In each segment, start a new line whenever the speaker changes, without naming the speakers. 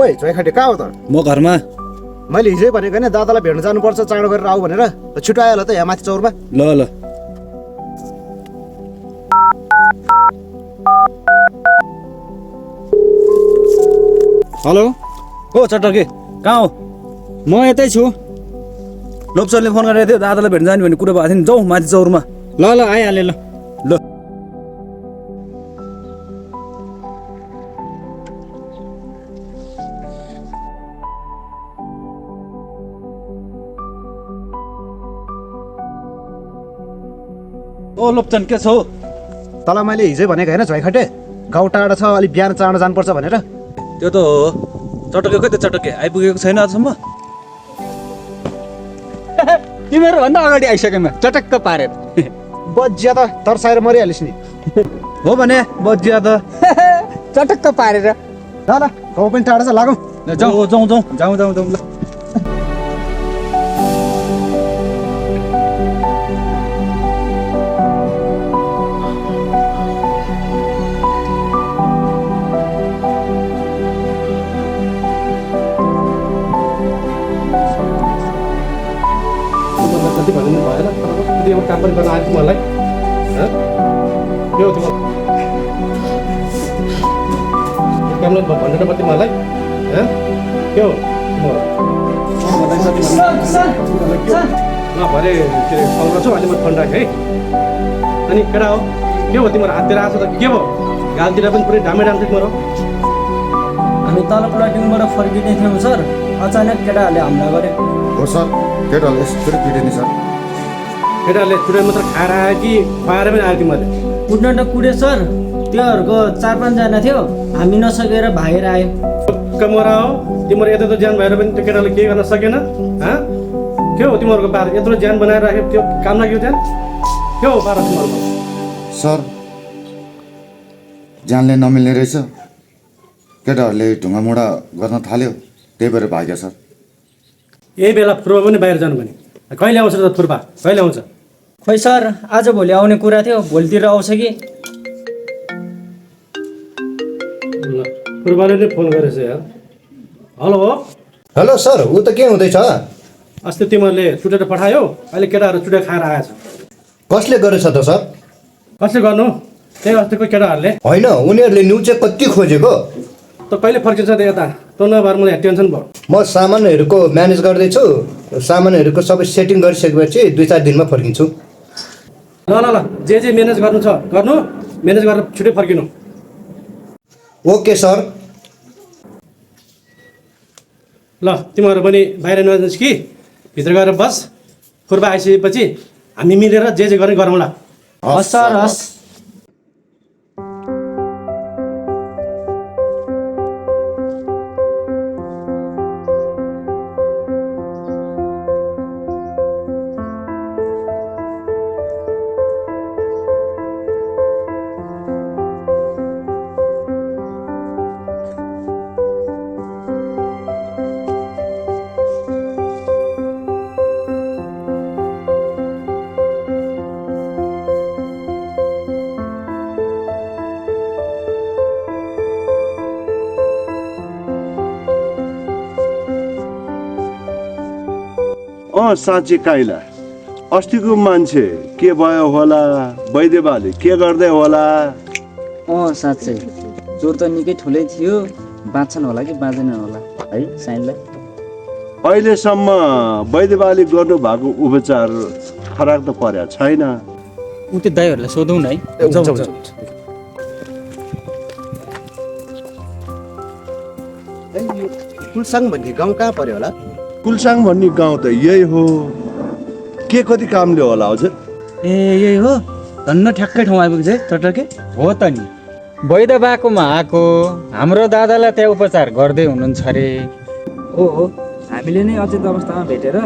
ओइ झोइखाटे कहाँ हो त?
म घरमा।
मैले हिजै भनेको होइन दादालाई भेट्न जानुपर्छ, चाँडो गरेर आऊ भनेर। छिटो आयो होला त यहाँ माथि चौरमा।
ल ल। हेलो,
हो चटर्के कहाँ हो?
म यतै छु।
लोप्सरले फोन गरेको थियो दादालाई भेट्न जाने भन्ने कुरा भएको थियो नि, जाउँ माथि चौरमा।
ल ल आइहालेँ ल।
ल ओ लोप्चन के छ हौ?
तँलाई मैले हिजै भनेको होइन झोइखाटे, गाउँ टाढा छ, अलिक बिहान चाँडो जानुपर्छ भनेर।
त्यो त हो। चटर्के खै त चटर्के आइपुगेको छैन अझसम्म?
तिमीहरू भन्दा अगाडि आइसकेमा चटक्क पारेर।
बज्या त तर्साएर मरिहालिस् नि।
हो भने बजिया त।
चटक्क पारेर।
ल ल, गाउँ पनि टाढा छ, लागौँ।
जाउँ जाउँ जाउँ जाउँ जाउँ जाउँ ल।
कति भन्नु भएन कति अब काम पनि गर्न आएको मलाई के हो तिम्रो कामले भनेर कति मलाई के हो भरे के अरे सङ्ग्रह छौ अहिले म फोन राखेँ है। अनि केटा हो के हो तिम्रो हाततिर आएको छ त के भयो? गालतिर पनि पुरै डामे डाम तिम्रो।
हामी तल प्लटिङबाट फर्किने थियौँ सर, अचानक केटाहरूले हमला गरे।
हो सर, केटाहरूले यस्तो पिटे नि सर।
केटाहरूले चुडाइ मात्र खाएर आयो कि खुवाएर पनि आयो तिमीहरूले?
कुट्न त कुटे सर, त्योहरूको 4-5 जना थियो, हामी नसकेर भागेर आयो।
कमरा हो तिम्रो यत्रो त ज्यान भएर पनि त्यो केटाले केही गर्न सकेन? के हो तिमीहरूको बार? यत्रो ज्यान बनाएर राख्यो, त्यो काम लाग्यो ज्यान? के हो बार तिमीहरूको?
सर, ज्यानले नमिल्ने रहेछ। केटाहरूले ढुङ्गामुढा गर्न थाल्यो, त्यही भएर भाग्यो सर।
यही बेला फुर्बा पनि बाहिर जानु भने कहिले आउँछ त? फुर्बा कहिले आउँछ?
खोइ सर, आज भोलि आउने कुरा थियो, भोलितिर आउँछ कि?
ल फुर्बाले नै फोन गरेछ यार। हेलो
हेलो सर, ऊ त के हुँदैछ?
अस्ति तिमीहरूले चुटेर पठायो, अहिले केटाहरू चुटे खाएर आएछ।
कसले गरेछ त सर?
कसले गर्नु? त्यही अस्तिको केटाहरूले।
होइन, उनीहरूले न्युज चाहिँ कति खोजेको।
त कहिले फर्किन्छ त यता? त नभएर मलाई टेन्सन भयो।
म सामानहरूको म्यानेज गर्दैछु, सामानहरूको सबै सेटिङ गरिसकेपछि 2-4 दिनमा फर्किन्छु।
ल ल ल, जे म्यानेज गर्नु छ गर्नु, म्यानेज गरेर छिटै फर्किनु।
Okay sir.
ल तिमीहरू पनि बाहिर नजानुहोस् कि भित्र गएर बस। फुर्बा आइसकेपछि हामी मिलेर जे गर्ने गरौँला।
हस् सर, हस्।
साँच्ची काइला अस्तिको मान्छे के भयो होला? वैद्यबाले के गर्दै होला?
साँच्चै जोर त निकै ठुलै थियो, बाँच्छन् होला कि बाँच्दैनन् होला है साइनलाई?
अहिलेसम्म वैद्यबाले गर्नु भएको उपचार फरक त परेको छैन।
ऊ त्यो दाइहरूलाई सोधौँ न है।
कुलसाङ भन्ने गाउँ कहाँ पर्यो होला?
कुलसाङ भन्ने गाउँ त यही हो। के कति कामले होला हजुर?
ए यही हो, धन्न ठ्याक्कै ठाउँ आइपुग्छ है चटर्के।
हो त नि, वैद्य बाकोमा आएको हाम्रो दादालाई त्यहाँ उपचार गर्दै हुनुहुन्छ अरे।
हो हामीले नै अचेत अवस्थामा भेटेर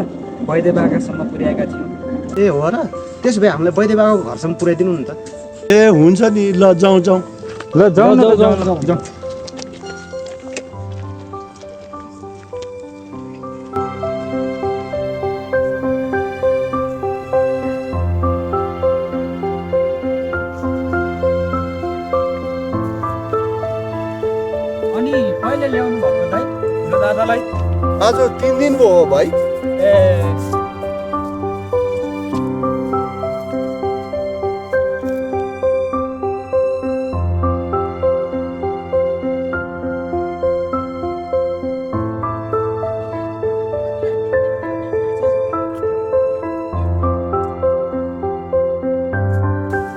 वैद्य बाकासम्म पुर्याएका थियौँ।
ए हो र? त्यसो भए हामीलाई वैद्य बाबाको घरसम्म पुऱ्याइदिनु नि त।
ए हुन्छ नि, ल जाउँ जाउँ।
ल जाउँ न, जाउँ।
दादालाई?
आज 3 दिन भयो भाइ।
ए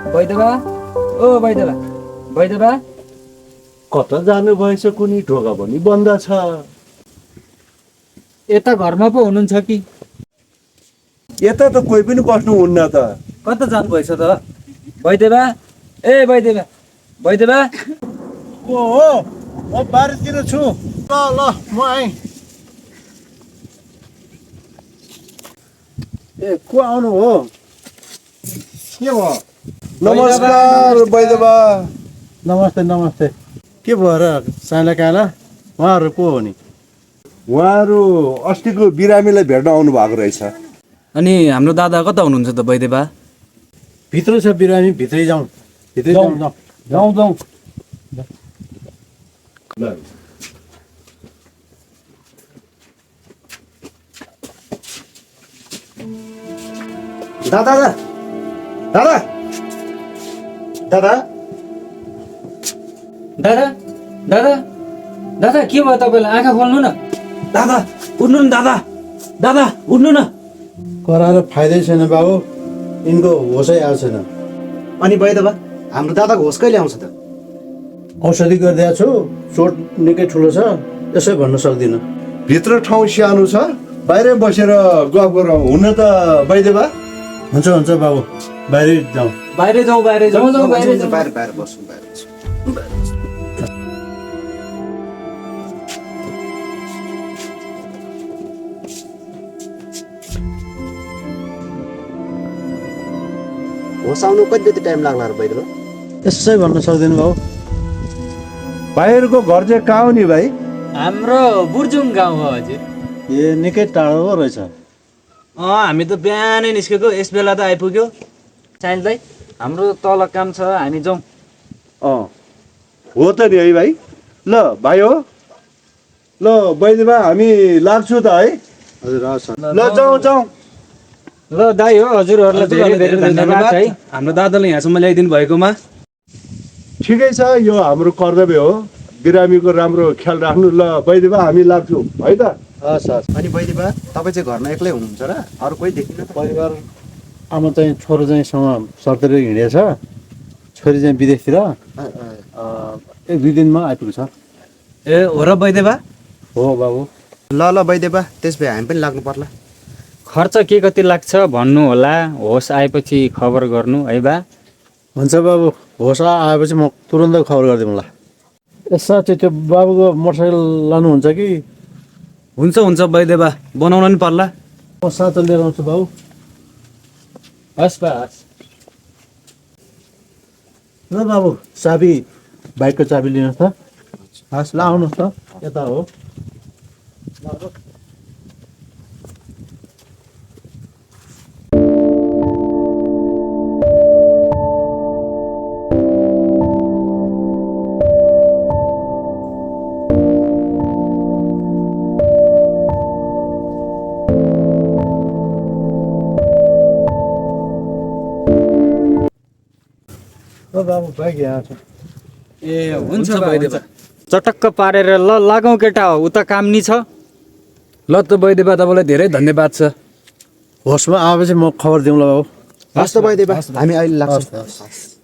बैदेबा ओ बैदेबा बैदेबा
कता जानु भएछ कुनै ढोका पनि बन्द छ।
यता घरमा पो हुनुहुन्छ कि?
यता त कोही पनि बस्नुहुन्न त।
कता जानुभएछ त?
बैदेबा ए बैदेबा बैदेबा
को हो? म बाहिरतिर छु। ल ल म आएँ। ए को आउनु हो? के भयो?
नमस्कार वैद्यबा।
नमस्ते नमस्ते। के भयो र साइला काला? उहाँहरू को हो नि?
उहाँहरू अस्तिको बिरामीलाई भेट्न आउनु भएको रहेछ।
अनि हाम्रो दादा कता हुनुहुन्छ त वैद्यबा?
भित्र छ बिरामी, भित्रै जाउँ। भित्रै जाउँ जाउँ जाउँ जाउँ। दादा दादा दादा दादा
दादा दादा दादा के भयो तपाईँलाई? आँखा खोल्नु न।
दादा उठ्नु न दादा, दादा उठ्नु न।
कराएर फाइदै छैन बाबु, यिनको होसै आएको छैन। अनि वैद्यबा हाम्रो दादाको होस कहिले आउँछ त? औषधि गरिदिएको छु, चोट निकै ठुलो छ, त्यसै भन्न सक्दिनँ।
भित्र ठाउँ सानो छ, बाहिरै बसेर गफ गरौँ हुन त वैद्यबा।
हुन्छ हुन्छ बाबु, बाहिरै जाउँ।
बाहिर जाउँ बाहिर जाउँ जाउँ बाहिर जाउँ।
बाहिर बाहिर बस्छौँ बाहिर बस्छौँ। होस आउनु कति जति टाइम लाग्ला र वैद्यबा? यसै भन्न सक्दिनँ बाबु।
बाहिरको घर चाहिँ कहाँ हो नि भाइ?
हाम्रो बुर्जुङ गाउँ हो हजुर।
ए निकै टाढो पो रहेछ।
हामी त बिहानै निस्केको, यस बेला त आइपुग्यो।
साइन्स भाइ हाम्रो तल काम छ, हामी जाउँ।
हो त नि है भाइ। ल भाइ हो, ल वैद्यबा हामी लाग्छु त है।
हजुर हवस्।
ल जाउँ जाउँ।
ल दाइ हो, हजुरहरूलाई धेरै धेरै धन्यवाद है।
हाम्रो दादालाई यहाँसम्म ल्याइदिनु भएकोमा।
ठिकै छ, यो हाम्रो कर्तव्य हो। बिरामीको राम्रो ख्याल राख्नु। ल वैद्यबा हामी लाग्छौँ है त।
हस् हस्। अनि वैद्यबा तपाईँ चाहिँ घरमा एक्लै हुनुहुन्छ र? अरू कोही देखिन्न? परिवार आमा चाहिँ छोरो चाहिँ सँग सर्तेर हिँडेछ, छोरी चाहिँ विदेशतिर 1-2 दिनमा आइपुग्छ।
ए हो र वैद्यबा?
हो बाबु। ल ल वैद्यबा, त्यस भए हामी पनि लाग्नु पर्ला।
खर्च के कति लाग्छ भन्नु होला, होस आएपछि खबर गर्नु है बा।
हुन्छ बाबु, होस आएपछि म तुरन्तै खबर गरिदिउँ ल। यसमा चाहिँ त्यो बाबुको मोटरसाइकल लानुहुन्छ कि?
हुन्छ हुन्छ वैद्यबा, बनाउन नि पर्ला।
म साँचो लिएर आउँछु बाबु।
हस् बा हस्।
ल बाबु, चाबी, बाइकको चाबी लिनुहोस् त। हस् ल आउनुहोस् त, यता हो। बाबु बाइक यहाँ छ।
ए हुन्छ वैद्यबा।
चटक्क पारेर ल लागौँ केटा हो, उता काम नि छ।
ल त वैद्यबा, तपाईँलाई धेरै धन्यवाद छ।
होसमा आएपछि म खबर दिउँला बाबु। हस् त वैद्यबा, हामी अहिले लाग्छौँ।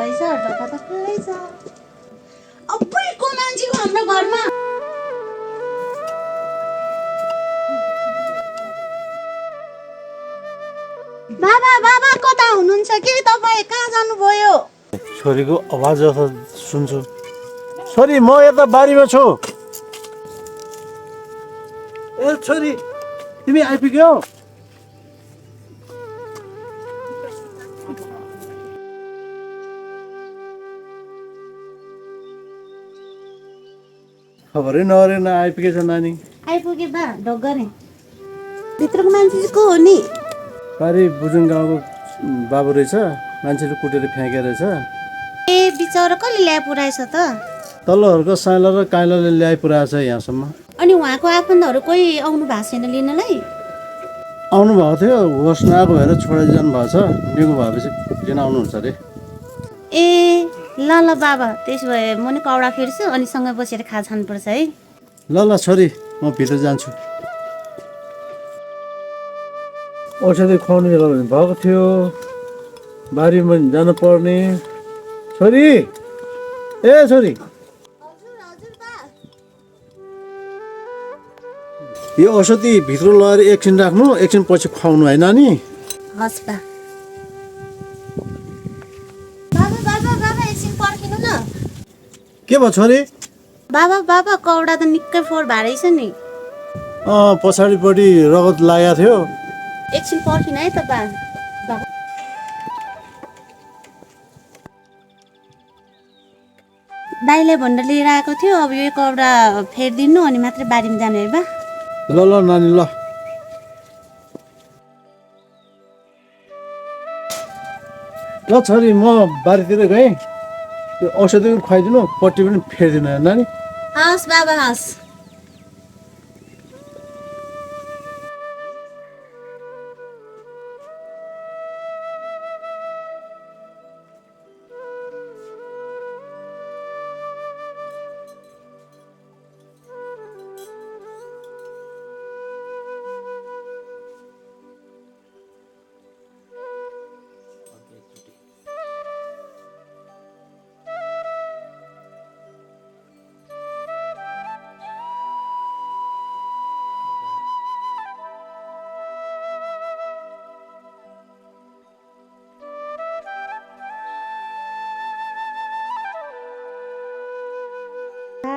रहेछ ढोका त खुल्लै छ अबै को मान्छे हो हाम्रो घरमा बाबा बाबा कता हुनुहुन्छ के तपाईँ कहाँ जानुभयो
छोरीको आवाज जस्तो सुन्छु छोरी म यता बारीमा छु ए छोरी तिमी आइपुग्यौ खबरै नगरेन आइपुगेछ नानी
आइपुगे बा ढोक गरे भित्रको मान्छे चाहिँ को हो नि
पारि बुजुङ गाउँको बाबु रहेछ मान्छेले कुटेर फ्याँके रहेछ
ए बिचरा कसले ल्याए पुऱ्याएछ त
तल्लोहरूको साइला र काइलाले ल्याइ पुऱ्याएछ यहाँसम्म
अनि उहाँको आफन्तहरू कोही आउनु भएको छैन लिनलाई
आउनु भएको थियो होस नआएको भएर छोडेर जानु भएको छ निको भएपछि लिन आउनुहुन्छ अरे
ए ल ल बाबा त्यसो भए म नि कौडा फेर्छु अनि सँगै बसेर खा खानुपर्छ है
ल ल छोरी म भित्र जान्छु औषधि खुवाउने बेला भने भएको थियो बारीमा जानु पर्ने छोरी ए छोरी यो औषधि भित्र लगेर एकछिन राख्नु एकछिन पछि खुवाउनु है नानी
हस् बा बाबा बाबा बाबा एकछिन पर्खिनु न
के भयो छोरी
बाबा बाबा कौडा त निकै फोहोर भएछ नि
पछाडिपट्टि रगत लागेको थियो
एकछिन पर्खिनु है त बा दाइले भनेर लिएर आएको थियो अब यो कौडा फेरिदिनु अनि मात्रै बारीमा जानु है बा
ल ल नानी ल ल छोरी म बारीतिर गएँ त्यो औषधि पनि खुवाइदिनु पट्टी पनि फेरिदिनु है नानी
हस् बाबा हस्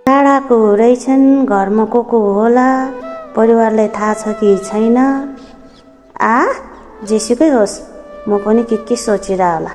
टाढाको रहेछन् घरमा को होला परिवारलाई थाहा छ कि छैन जेसुकै होस् म पनि के सोचिरह होला